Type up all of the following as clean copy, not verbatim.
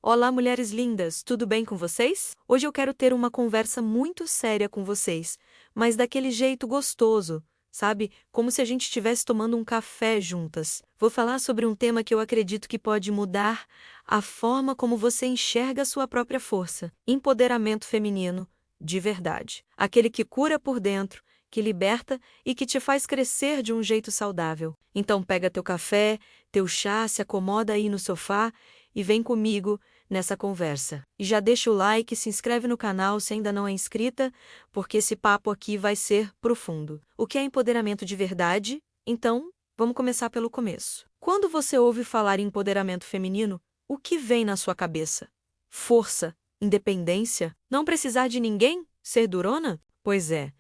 Olá, mulheres lindas, tudo bem com vocês? Hoje eu quero ter uma conversa muito séria com vocês, mas daquele jeito gostoso, sabe? Como se a gente estivesse tomando um café juntas. Vou falar sobre um tema que eu acredito que pode mudar a forma como você enxerga a sua própria força. Empoderamento feminino, de verdade. Aquele que cura por dentro, que liberta e que te faz crescer de um jeito saudável. Então pega teu café, teu chá, se acomoda aí no sofá e vem comigo nessa conversa. E já deixa o like e se inscreve no canal se ainda não é inscrita, porque esse papo aqui vai ser profundo. O que é empoderamento de verdade? Então, vamos começar pelo começo. Quando você ouve falar em empoderamento feminino, o que vem na sua cabeça? Força, independência, não precisar de ninguém, ser durona? Pois é,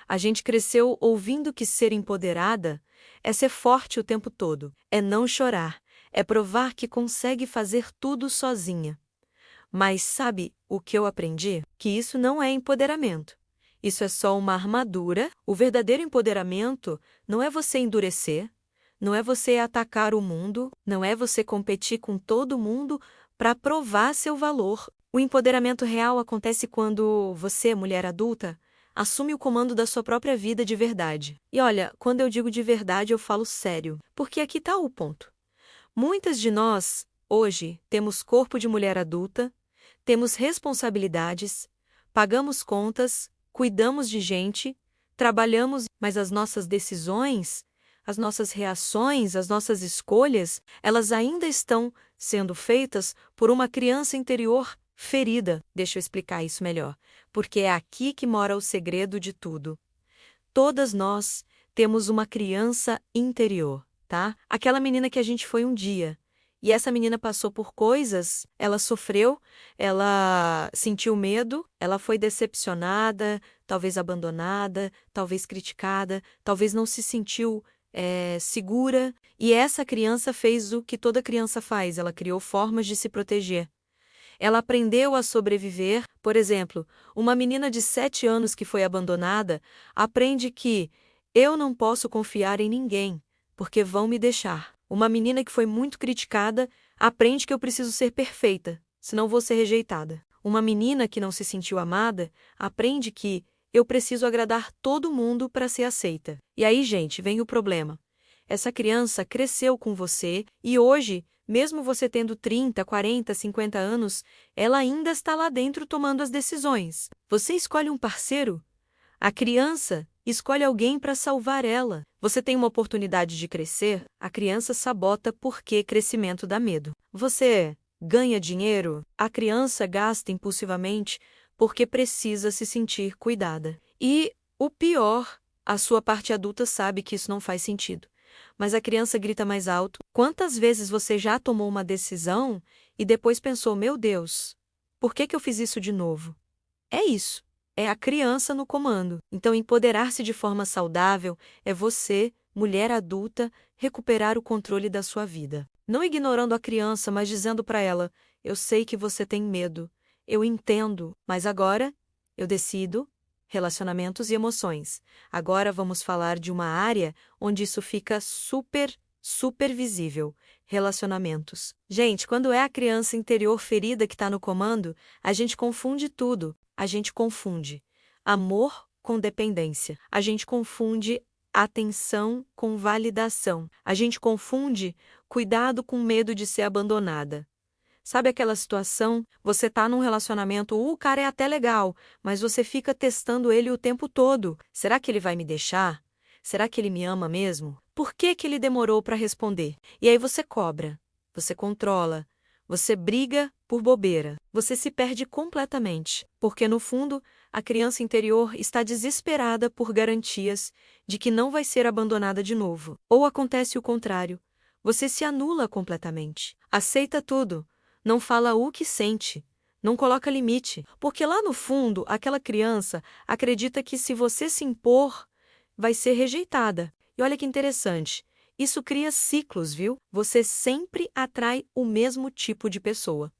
a gente cresceu ouvindo que ser empoderada é ser forte o tempo todo, é não chorar, é provar que consegue fazer tudo sozinha. Mas sabe o que eu aprendi? Que isso não é empoderamento. Isso é só uma armadura. O verdadeiro empoderamento não é você endurecer, não é você atacar o mundo, não é você competir com todo mundo para provar seu valor. O empoderamento real acontece quando você, mulher adulta, assume o comando da sua própria vida de verdade. E olha, quando eu digo de verdade, eu falo sério, porque aqui está o ponto. Muitas de nós, hoje, temos corpo de mulher adulta, temos responsabilidades, pagamos contas, cuidamos de gente, trabalhamos, mas as nossas decisões, as nossas reações, as nossas escolhas, elas ainda estão sendo feitas por uma criança interior ferida. Deixa eu explicar isso melhor, porque é aqui que mora o segredo de tudo. Todas nós temos uma criança interior, tá? Aquela menina que a gente foi um dia. E essa menina passou por coisas, ela sofreu, ela sentiu medo, ela foi decepcionada, talvez abandonada, talvez criticada, talvez não se sentiu segura. E essa criança fez o que toda criança faz, ela criou formas de se proteger. Ela aprendeu a sobreviver. Por exemplo, uma menina de 7 anos que foi abandonada aprende que eu não posso confiar em ninguém, porque vão me deixar. Uma menina que foi muito criticada aprende que eu preciso ser perfeita, senão vou ser rejeitada. Uma menina que não se sentiu amada aprende que eu preciso agradar todo mundo para ser aceita. E aí, gente, vem o problema. Essa criança cresceu com você e hoje, mesmo você tendo 30, 40, 50 anos, ela ainda está lá dentro tomando as decisões. Você escolhe um parceiro? A criança escolhe alguém para salvar ela. Você tem uma oportunidade de crescer? A criança sabota porque crescimento dá medo. Você ganha dinheiro? A criança gasta impulsivamente porque precisa se sentir cuidada. E o pior, a sua parte adulta sabe que isso não faz sentido. Mas a criança grita mais alto. Quantas vezes você já tomou uma decisão e depois pensou, meu Deus, por que eu fiz isso de novo? É isso. É a criança no comando. Então, empoderar-se de forma saudável é você, mulher adulta, recuperar o controle da sua vida. Não ignorando a criança, mas dizendo para ela, eu sei que você tem medo, eu entendo, mas agora eu decido. Relacionamentos e emoções. Agora vamos falar de uma área onde isso fica super visível. Relacionamentos. Gente, quando é a criança interior ferida que está no comando, a gente confunde tudo. A gente confunde amor com dependência. A gente confunde atenção com validação. A gente confunde cuidado com medo de ser abandonada. Sabe aquela situação? Você tá num relacionamento, o cara é até legal, mas você fica testando ele o tempo todo. Será que ele vai me deixar? Será que ele me ama mesmo? Por que ele demorou para responder? E aí você cobra, você controla, você briga por bobeira. Você se perde completamente, porque no fundo, a criança interior está desesperada por garantias de que não vai ser abandonada de novo. Ou acontece o contrário. Você se anula completamente. Aceita tudo. Não fala o que sente, não coloca limite, porque lá no fundo, aquela criança acredita que se você se impor, vai ser rejeitada. E olha que interessante, isso cria ciclos, viu? Você sempre atrai o mesmo tipo de pessoa.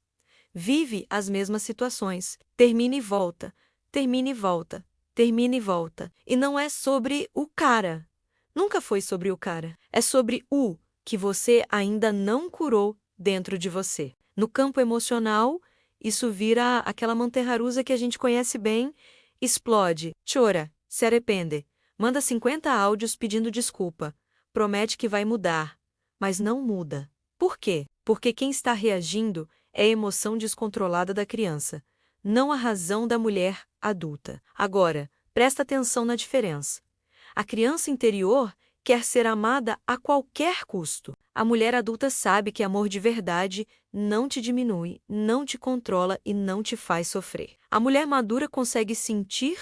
Vive as mesmas situações, termina e volta, termina e volta, termina e volta. E não é sobre o cara. Nunca foi sobre o cara. É sobre o que você ainda não curou dentro de você. No campo emocional, isso vira aquela montanha-russa que a gente conhece bem, explode, chora, se arrepende, manda 50 áudios pedindo desculpa, promete que vai mudar, mas não muda. Por quê? Porque quem está reagindo é a emoção descontrolada da criança, não a razão da mulher adulta. Agora, presta atenção na diferença. A criança interior quer ser amada a qualquer custo. A mulher adulta sabe que amor de verdade não te diminui, não te controla e não te faz sofrer. A mulher madura consegue sentir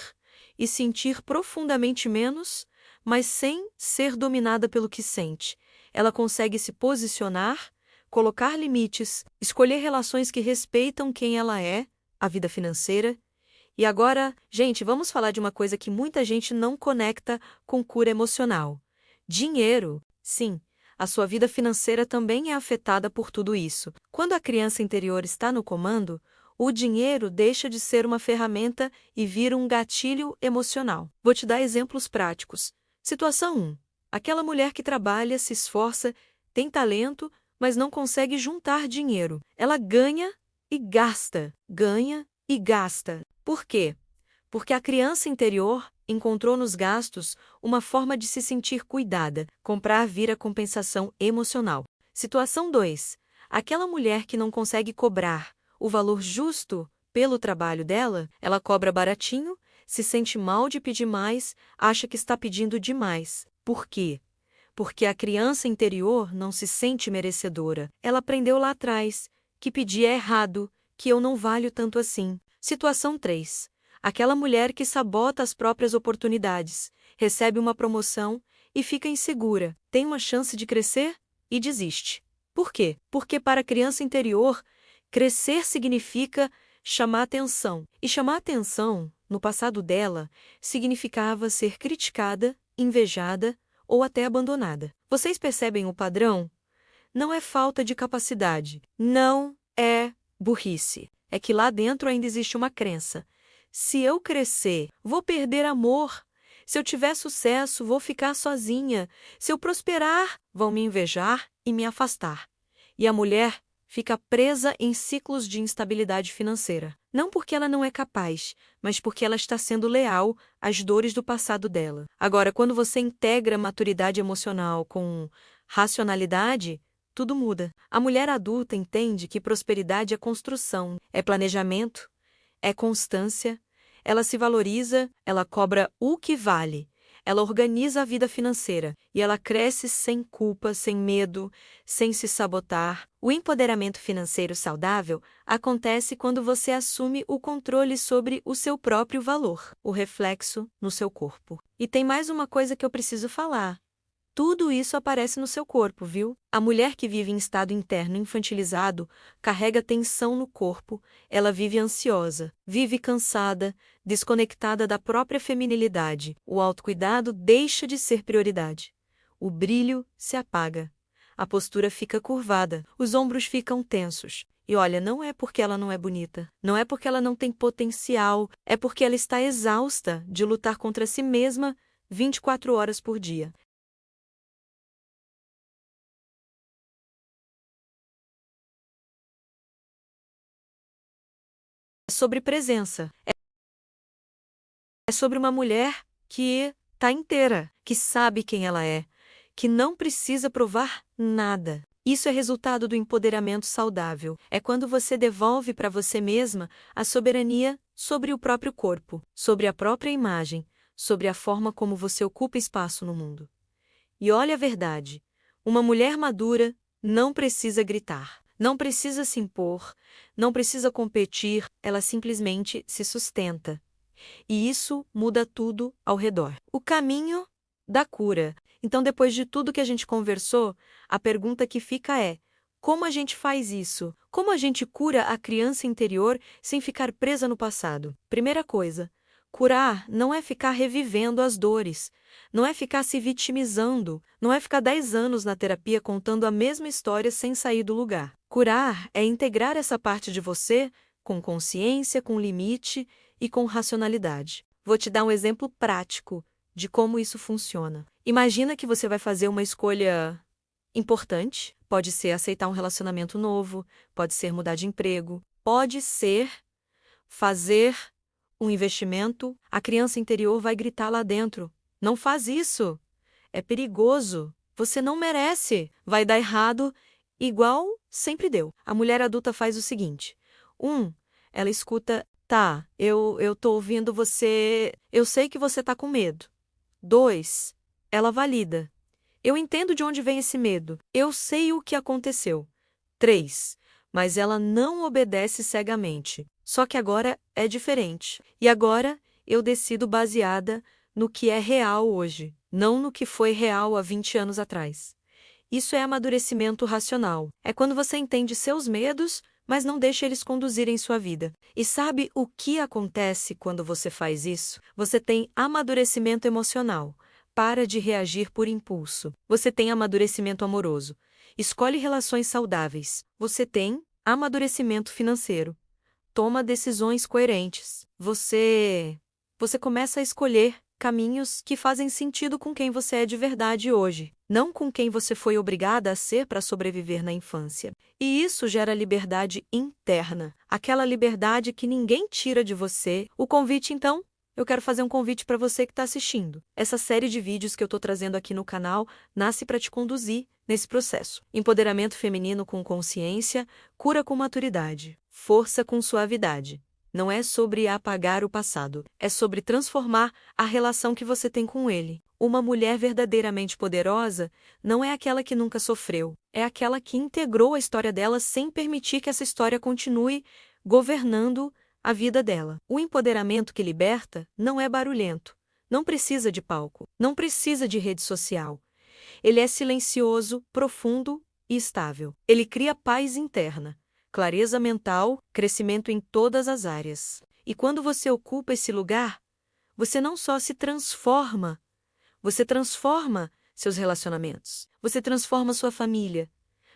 e sentir profundamente menos, mas sem ser dominada pelo que sente. Ela consegue se posicionar, colocar limites, escolher relações que respeitam quem ela é, a vida financeira. E agora, gente, vamos falar de uma coisa que muita gente não conecta com cura emocional. Dinheiro. Sim, a sua vida financeira também é afetada por tudo isso. Quando a criança interior está no comando, o dinheiro deixa de ser uma ferramenta e vira um gatilho emocional. Vou te dar exemplos práticos. Situação 1. Aquela mulher que trabalha, se esforça, tem talento, mas não consegue juntar dinheiro. Ela ganha e gasta, ganha e gasta. Por quê? Porque a criança interior encontrou nos gastos uma forma de se sentir cuidada. Comprar vira compensação emocional. Situação 2. Aquela mulher que não consegue cobrar o valor justo pelo trabalho dela, ela cobra baratinho, se sente mal de pedir mais, acha que está pedindo demais. Por quê? Porque a criança interior não se sente merecedora. Ela aprendeu lá atrás que pedir é errado, que eu não valho tanto assim. Situação 3. Aquela mulher que sabota as próprias oportunidades, recebe uma promoção e fica insegura, tem uma chance de crescer e desiste. Por quê? Porque para a criança interior, crescer significa chamar atenção. E chamar atenção, no passado dela, significava ser criticada, invejada ou até abandonada. Vocês percebem o padrão? Não é falta de capacidade, não é burrice. É que lá dentro ainda existe uma crença. Se eu crescer, vou perder amor. Se eu tiver sucesso, vou ficar sozinha. Se eu prosperar, vão me invejar e me afastar. E a mulher fica presa em ciclos de instabilidade financeira. Não porque ela não é capaz, mas porque ela está sendo leal às dores do passado dela. Agora, quando você integra maturidade emocional com racionalidade, tudo muda. A mulher adulta entende que prosperidade é construção, é planejamento, é constância. Ela se valoriza, ela cobra o que vale. Ela organiza a vida financeira e ela cresce sem culpa, sem medo, sem se sabotar. O empoderamento financeiro saudável acontece quando você assume o controle sobre o seu próprio valor, o reflexo no seu corpo. E tem mais uma coisa que eu preciso falar. Tudo isso aparece no seu corpo, viu? A mulher que vive em estado interno infantilizado carrega tensão no corpo, ela vive ansiosa, vive cansada, desconectada da própria feminilidade. O autocuidado deixa de ser prioridade. O brilho se apaga. A postura fica curvada, os ombros ficam tensos. E olha, não é porque ela não é bonita, não é porque ela não tem potencial, é porque ela está exausta de lutar contra si mesma 24 horas por dia. É sobre presença. É sobre uma mulher que está inteira, que sabe quem ela é, que não precisa provar nada. Isso é resultado do empoderamento saudável. É quando você devolve para você mesma a soberania sobre o próprio corpo, sobre a própria imagem, sobre a forma como você ocupa espaço no mundo. E olha a verdade: uma mulher madura não precisa gritar, não precisa se impor, não precisa competir, ela simplesmente se sustenta. E isso muda tudo ao redor. O caminho da cura. Então, depois de tudo que a gente conversou, a pergunta que fica é: como a gente faz isso? Como a gente cura a criança interior sem ficar presa no passado? Primeira coisa, curar não é ficar revivendo as dores, não é ficar se vitimizando, não é ficar 10 anos na terapia contando a mesma história sem sair do lugar. Curar é integrar essa parte de você com consciência, com limite e com racionalidade. Vou te dar um exemplo prático de como isso funciona. Imagina que você vai fazer uma escolha importante. Pode ser aceitar um relacionamento novo, pode ser mudar de emprego, pode ser fazer um investimento. A criança interior vai gritar lá dentro: não faz isso, é perigoso, você não merece, vai dar errado, igual sempre deu. A mulher adulta faz o seguinte: ela escuta: tá, eu tô ouvindo você, eu sei que você tá com medo. 2, ela valida: eu entendo de onde vem esse medo, eu sei o que aconteceu. 3, mas ela não obedece cegamente. Só que agora é diferente. E agora eu decido baseada no que é real hoje, não no que foi real há 20 anos atrás. Isso é amadurecimento racional. É quando você entende seus medos, mas não deixa eles conduzirem sua vida. E sabe o que acontece quando você faz isso? Você tem amadurecimento emocional. Para de reagir por impulso. Você tem amadurecimento amoroso. Escolhe relações saudáveis. Você tem amadurecimento financeiro. Toma decisões coerentes. Você começa a escolher caminhos que fazem sentido com quem você é de verdade hoje, não com quem você foi obrigada a ser para sobreviver na infância. E isso gera liberdade interna, aquela liberdade que ninguém tira de você. O convite, então, eu quero fazer um convite para você que está assistindo. Essa série de vídeos que eu estou trazendo aqui no canal nasce para te conduzir nesse processo. Empoderamento feminino com consciência, cura com maturidade, força com suavidade. Não é sobre apagar o passado, é sobre transformar a relação que você tem com ele. Uma mulher verdadeiramente poderosa não é aquela que nunca sofreu, é aquela que integrou a história dela sem permitir que essa história continue governando a vida dela. O empoderamento que liberta não é barulhento, não precisa de palco, não precisa de rede social. Ele é silencioso, profundo e estável. Ele cria paz interna, clareza mental, crescimento em todas as áreas. E quando você ocupa esse lugar, você não só se transforma, você transforma seus relacionamentos, você transforma sua família,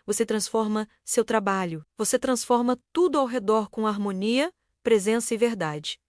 você transforma seu trabalho, você transforma tudo ao redor com harmonia, presença e verdade.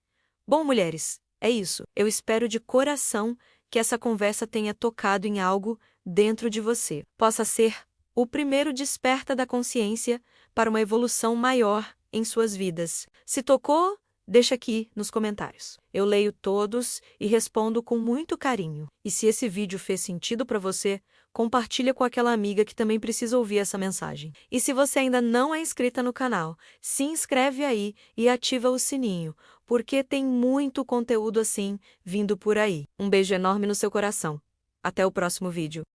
Bom, mulheres, é isso. Eu espero de coração que essa conversa tenha tocado em algo dentro de você. Possa ser o primeiro desperta da consciência para uma evolução maior em suas vidas. Se tocou, deixa aqui nos comentários. Eu leio todos e respondo com muito carinho. E se esse vídeo fez sentido para você, compartilha com aquela amiga que também precisa ouvir essa mensagem. E se você ainda não é inscrita no canal, se inscreve aí e ativa o sininho, porque tem muito conteúdo assim vindo por aí. Um beijo enorme no seu coração. Até o próximo vídeo.